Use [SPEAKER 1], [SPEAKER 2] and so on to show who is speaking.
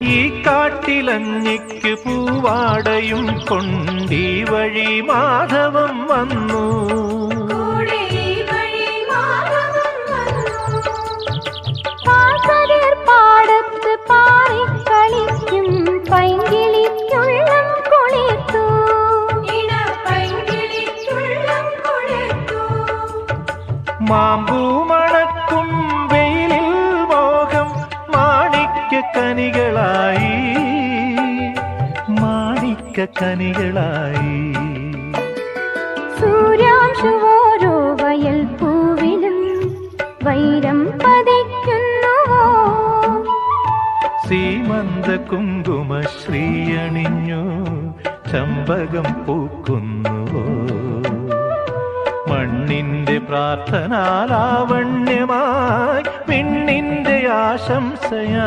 [SPEAKER 1] ഈ കാട്ടിലഞ്ഞിക്ക് പൂവാടയും കൊണ്ടീ വഴി മാധവം വന്നു.
[SPEAKER 2] പാടത്ത് പാറിക്കളിക്കും പൈങ്കിളിക്കുള്ളം കുളിർത്തു.
[SPEAKER 1] മാമ്പൂ മണക്കും വെയിലിൽ മോഹം മാണിക്യക്കനികളായി, മാണിക്യക്കനികളായി.
[SPEAKER 2] സൂര്യാംശുവോരോ വയൽ പൂവിലും വൈരം പതിക്കുന്നുവോ.
[SPEAKER 1] സീമന്ത കുങ്കുമശ്രീയണിഞ്ഞു ചമ്പകം പൂക്കുന്നുവോ. മണ്ണിന്റെ പ്രാർത്ഥനാലാവണ്യമായി പെണ്ണിന്റെ ആശംസയായി